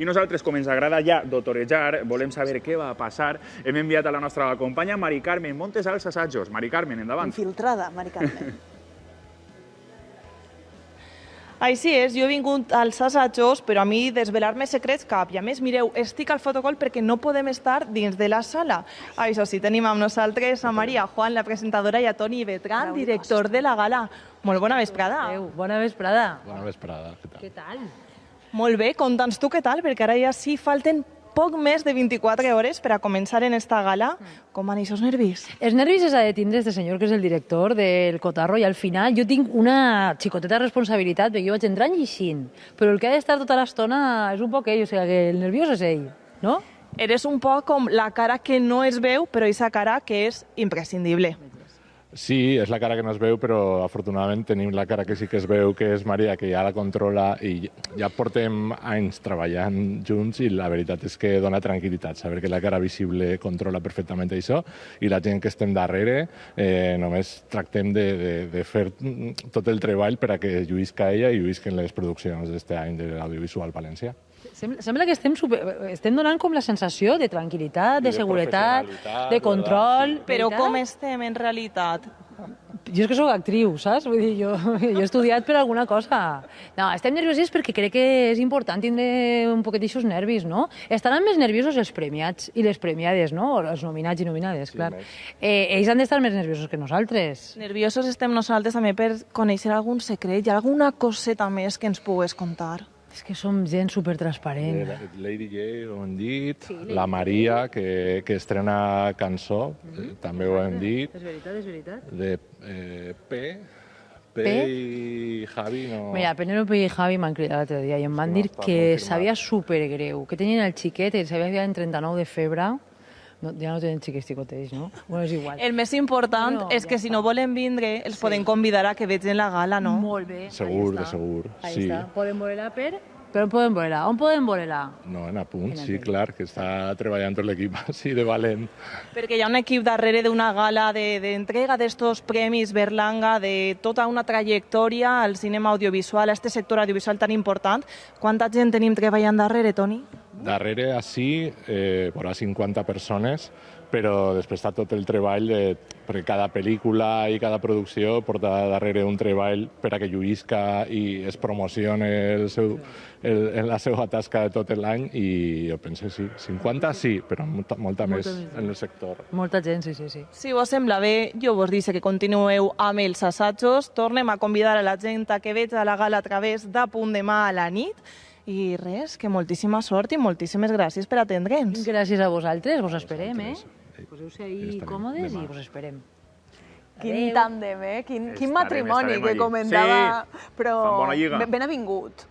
I nosaltres, com ens agrada ja dotorejar, volem saber què va passar. Hem enviat a la nostra companya Mari Carmen Montes als assajos. Mari Carmen, endavant. Infiltrada, Mari Carmen. Així és, jo he vingut als assajos, però a mi desvelar-me secrets cap. I a més, mireu, estic al fotocol perquè no podem estar dins de la sala. Això sí, tenim amb nosaltres a Maria Juan, la presentadora, i a Toni Betran, director de la gala. Molt bona vesprada. Bona vesprada. Bona vesprada, què tal? Què tal? Molt bé, conta'ns tu què tal, perquè ara ja sí falten poc més de 24 hores per a començar en esta gala. Com van aquests nervis? Els nervis els ha de tindre este senyor, que és el director del Cotarro, i al final jo tinc una xicoteta responsabilitat, perquè jo vaig entrar llegint, però el que ha d'estar tota l'estona és un poc ell, o sigui que el nerviós és ell, no? Eres un poc com la cara que no es veu, però aquesta cara que és imprescindible. Sí, és la cara que no es veu, però afortunadament tenim la cara que sí que es veu, que és Maria, que ja la controla i ja portem anys treballant junts i la veritat és que dona tranquil·litat saber que la cara visible controla perfectament això i la gent que estem darrere només tractem de fer tot el treball per a que lluïsca ella i lluïsquen les produccions d'este any de l'audiovisual valencià. Sembla que estem donant com la sensació de tranquil·litat, de seguretat, de control. Però com estem en realitat? Jo és que sóc actriu, saps? Vull dir, jo he estudiat per alguna cosa. No, estem nerviosos perquè crec que és important tindre un poquet d'aixòs nervis, no? Estaran més nerviosos els premiats i les premiades, no? Els nominats i nominades, clar. Ells han d'estar més nerviosos que nosaltres. Nerviosos estem nosaltres també per conèixer algun secret. Hi ha alguna coseta més que ens pugues contar? És que som gent supertransparent. Lady J, ho hem dit, la Maria, que estrena cançó, també ho hem dit. És veritat, és veritat. De P i Javi no... Mira, Penélope i Javi m'han cridat l'altre dia i em van dir que sabia supergreu, que tenien el xiquet, que sabia en 39 de febre. Ja no tenen xiquets xicotets, no? Bueno, és igual. El més important és que si no volen vindre, els podem convidar a que vegin la gala, no? Molt bé. Segur, de segur, sí. Podem veure-la però on podem veure-la? On podem veure-la? No, en Apunt, sí, clar, que està treballant tot l'equip així de valent. Perquè hi ha un equip darrere d'una gala d'entrega d'estos premis Berlanga, de tota una trajectòria al cinema audiovisual, a este sector audiovisual tan important. Quanta gent tenim treballant darrere, Toni? Darrere, així, vora 50 persones, però després està tot el treball perquè cada pel·lícula i cada producció porta darrere un treball per a que lluïsca i es promocione la seva tasca de tot l'any i jo penso sí, 50 sí, però molta més en el sector. Molta gent, sí. Si vos sembla bé, jo vos dic que continueu amb els assajos, tornem a convidar a la gent a que veig a la gala a través d'Apunt demà a la nit. I res, que moltíssima sort i moltíssimes gràcies per atendre'ns. Gràcies a vosaltres, vos esperem, Poseu-se ahí còmodes i vos esperem. Quin tàndem, Quin matrimoni que comentava. Però ben avingut.